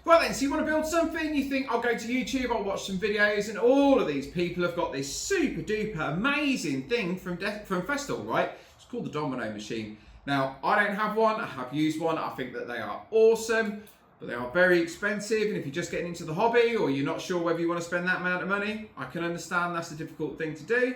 Well then, so you want to build something, you think I'll go to YouTube, I'll watch some videos, and all of these people have got this super duper amazing thing from Festool, right? It's called the Domino machine. Now, I don't have one, I have used one, I think that they are awesome, but they are very expensive, and if you're just getting into the hobby or you're not sure whether you want to spend that amount of money, I can understand that's a difficult thing to do.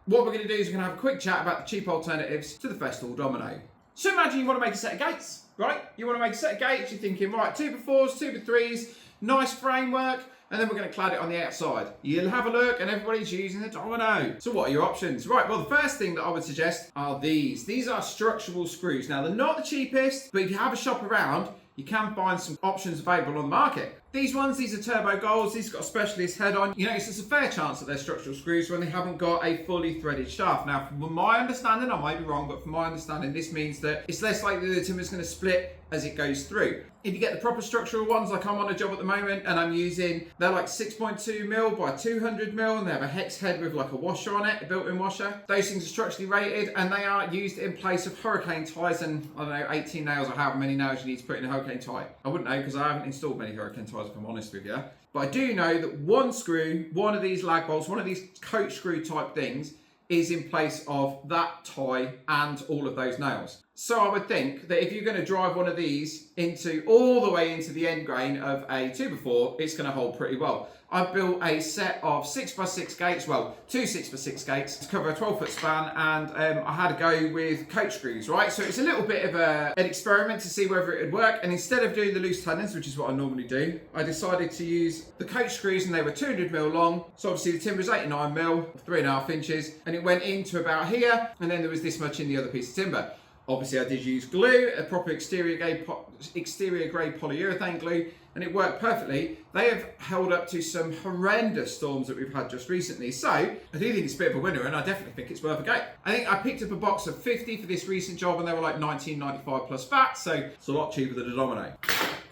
What we're going to do is we're going to have a quick chat about the cheap alternatives to the Festool Domino. So imagine you want to make a set of gates, right? You want to make a set of gates, you're thinking, right, 2x4s, 2x3s, nice framework, and then we're going to clad it on the outside. You'll have a look and everybody's using the Domino. So what are your options? Right, well, the first thing that I would suggest are these. These are structural screws. Now, they're not the cheapest, but if you have a shop around, you can find some options available on the market. These are turbo golds, these got a specialist head on. You notice there's a fair chance that they're structural screws when they haven't got a fully threaded shaft. Now, from my understanding, I might be wrong, but from my understanding, this means that it's less likely the timber's gonna split as it goes through. If you get the proper structural ones, like I'm on a job at the moment and I'm using, they're like 6.2 mil by 200 mil and they have a hex head with like a washer on it, a built-in washer. Those things are structurally rated and they are used in place of hurricane ties and, I don't know, 18 nails or however many nails you need to put in a hurricane tie. I wouldn't know because I haven't installed many hurricane ties, if I'm honest with you. But I do know that one screw, one of these lag bolts, one of these coach screw type things is in place of that tie and all of those nails. So I would think that if you're going to drive one of these into all the way into the end grain of a 2x4, it's going to hold pretty well. I've built a set of 6x6 gates, well, two 6x6 gates to cover a 12-foot span, and I had to go with coach screws, right? So it's a little bit of an experiment to see whether it would work, and instead of doing the loose tenons, which is what I normally do, I decided to use the coach screws, and they were 200 mil long. So obviously the timber is 89 mil, 3.5 inches, and it went into about here, and then there was this much in the other piece of timber. Obviously I did use glue, a proper exterior grade polyurethane glue, and it worked perfectly. They have held up to some horrendous storms that we've had just recently. So I do think it's a bit of a winner, and I definitely think it's worth a go. I think I picked up a box of 50 for this recent job, and they were like $19.95 plus VAT, so it's a lot cheaper than a Domino.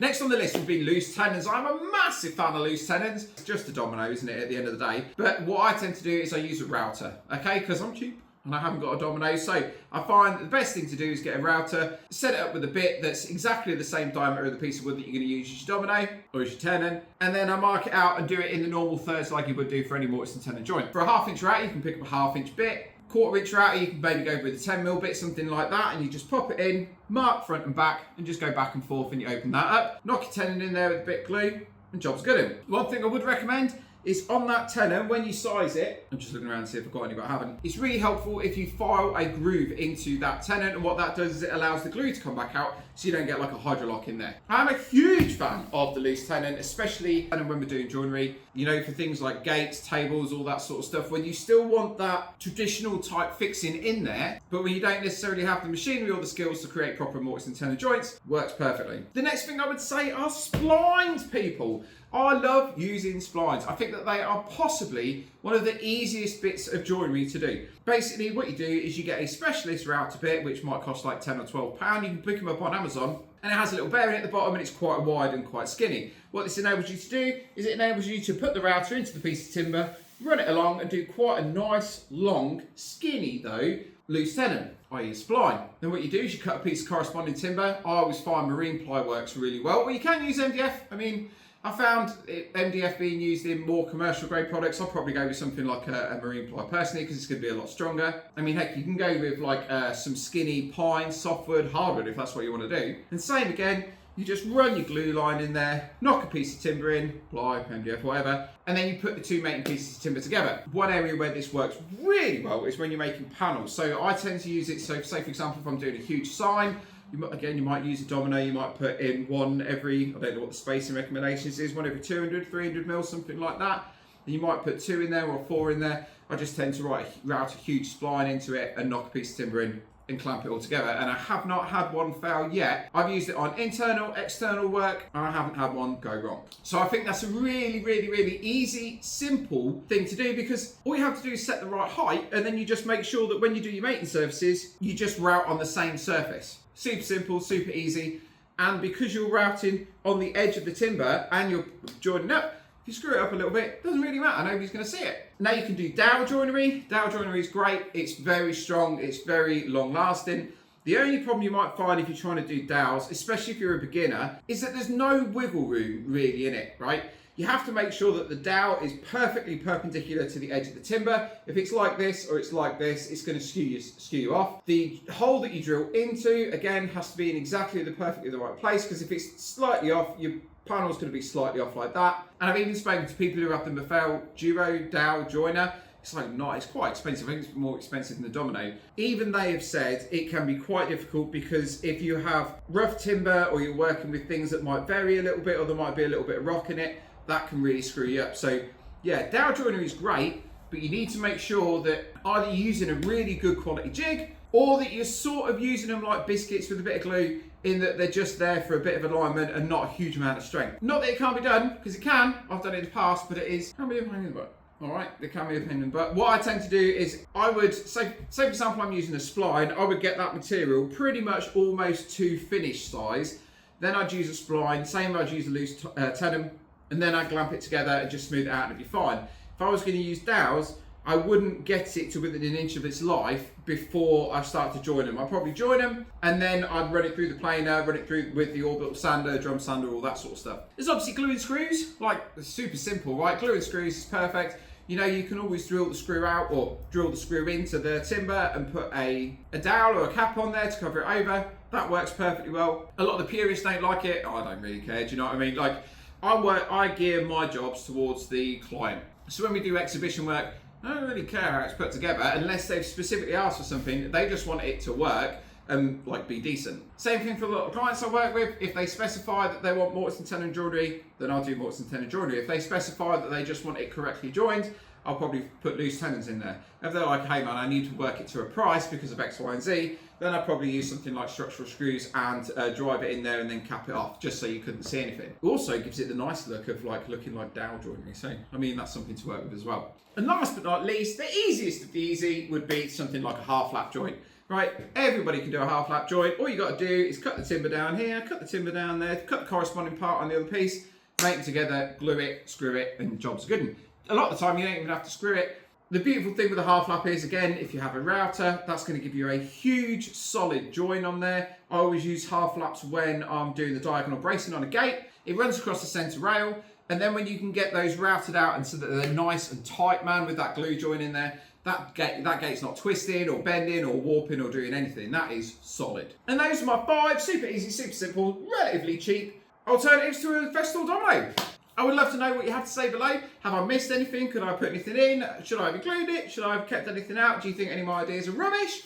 Next on the list would be loose tenons. I'm a massive fan of loose tenons. It's just a Domino, isn't it, at the end of the day? But what I tend to do is I use a router, okay? Because I'm cheap and I haven't got a Domino, so I find the best thing to do is get a router, set it up with a bit that's exactly the same diameter of the piece of wood that you're going to use as your Domino or as your tenon, and then I mark it out and do it in the normal thirds like you would do for any mortise and tenon joint. For a 1/2 inch router, you can pick up a 1/2 inch bit. 1/4 inch router, you can maybe go with a 10 mil bit, something like that, and you just pop it in, mark front and back, and just go back and forth, and you open that up, knock your tenon in there with a bit of glue, and job's good. One thing I would recommend is on that tenon, when you size it, I'm just looking around to see if I've got any, but I haven't. It's really helpful if you file a groove into that tenon, and what that does is it allows the glue to come back out so you don't get like a hydrolock in there. I'm a huge fan of the loose tenon, especially when we're doing joinery, you know, for things like gates, tables, all that sort of stuff, when you still want that traditional type fixing in there, but when you don't necessarily have the machinery or the skills to create proper mortise and tenon joints, works perfectly. The next thing I would say are splines, people. I love using splines. I think that they are possibly one of the easiest bits of joinery to do. Basically, what you do is you get a specialist router bit, which might cost like 10 or 12 pounds. You can pick them up on Amazon, and it has a little bearing at the bottom, and it's quite wide and quite skinny. What this enables you to do is it enables you to put the router into the piece of timber, run it along, and do quite a nice, long, skinny though, loose tenon, i.e. spline. Then what you do is you cut a piece of corresponding timber. I always find marine ply works really well, but you can use MDF. I mean, I found MDF being used in more commercial grade products. I'll probably go with something like a marine ply personally, because it's going to be a lot stronger. I mean, heck, you can go with like some skinny pine, softwood, hardwood if that's what you want to do. And same again, you just run your glue line in there, knock a piece of timber in, ply, MDF, whatever, and then you put the two mating pieces of timber together. One area where this works really well is when you're making panels. So I tend to use it, so say for example, if I'm doing a huge sign, you might use a Domino, you might put in one every, I don't know what the spacing recommendations is, one every 200, 300 mil, something like that. And you might put 2 in there or 4 in there. I just tend to route a huge spline into it and knock a piece of timber in and clamp it all together. And I have not had one fail yet. I've used it on internal, external work, and I haven't had one go wrong. So I think that's a really, really, really easy, simple thing to do, because all you have to do is set the right height, and then you just make sure that when you do your mating surfaces, you just route on the same surface. Super simple, super easy. And because you're routing on the edge of the timber and you're joining up, if you screw it up a little bit, it doesn't really matter, nobody's going to see it. Now you can do dowel joinery. Dowel joinery is great, it's very strong, it's very long lasting. The only problem you might find if you're trying to do dowels, especially if you're a beginner, is that there's no wiggle room really in it, right? You have to make sure that the dowel is perfectly perpendicular to the edge of the timber. If it's like this or it's like this, it's going to skew you off. The hole that you drill into, again, has to be in exactly perfectly the right place, because if it's slightly off, your panel's going to be slightly off like that. And I've even spoken to people who have the Mafel Duo Dowel joiner. It's quite expensive. I think it's more expensive than the Domino. Even they have said it can be quite difficult, because if you have rough timber or you're working with things that might vary a little bit, or there might be a little bit of rock in it, that can really screw you up. So yeah, dowel joinery is great, but you need to make sure that either you're using a really good quality jig, or that you're sort of using them like biscuits with a bit of glue, in that they're just there for a bit of alignment and not a huge amount of strength. Not that it can't be done, because it can. I've done it in the past, but it can be a pain in the butt. All right, there can be a pain in the butt. What I tend to do is I would, say for example, I'm using a spline, I would get that material pretty much almost to finish size. Then I'd use a spline, same I'd use a loose tenon, and then I'd clamp it together and just smooth it out and it'd be fine. If I was going to use dowels, I wouldn't get it to within an inch of its life before I start to join them. I'd probably join them and then I'd run it through the planer, run it through with the orbital sander, drum sander, all that sort of stuff. There's obviously glue and screws, like it's super simple, right? Glue and screws is perfect. You know, you can always drill the screw out or drill the screw into the timber and put a dowel or a cap on there to cover it over. That works perfectly well. A lot of the purists don't like it. I don't really care, do you know what I mean? Like, I gear my jobs towards the client. So when we do exhibition work, I don't really care how it's put together unless they've specifically asked for something. They just want it to work and like be decent. Same thing for a lot of clients I work with. If they specify that they want mortise and tenon joinery, then I'll do mortise and tenon joinery. If they specify that they just want it correctly joined, I'll probably put loose tenons in there. If they're like, hey man, I need to work it to a price because of X, Y, and Z, then I'd probably use something like structural screws and drive it in there and then cap it off, just so you couldn't see anything. It also gives it the nice look of like looking like dowel joinery. So, I mean, that's something to work with as well. And last but not least, the easiest of the easy would be something like a half lap joint. Right, everybody can do a half lap joint. All you got to do is cut the timber down here, cut the timber down there, cut the corresponding part on the other piece, make it together, glue it, screw it, and job's good 'un. A lot of the time you don't even have to screw it. The beautiful thing with a half lap is, again, if you have a router, that's going to give you a huge solid join on there. I always use half laps when I'm doing the diagonal bracing on a gate. It runs across the centre rail, and then when you can get those routed out and so that they're nice and tight, man, with that glue join in there, that gate's not twisting or bending or warping or doing anything. That is solid. And those are my 5 super easy, super simple, relatively cheap alternatives to a Festool Domino. I would love to know what you have to say below. Have I missed anything? Could I put anything in? Should I have included it? Should I have kept anything out? Do you think any of my ideas are rubbish?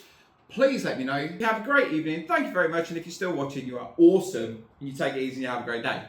Please let me know. You have a great evening. Thank you very much. And if you're still watching, you are awesome. And you take it easy and you have a great day.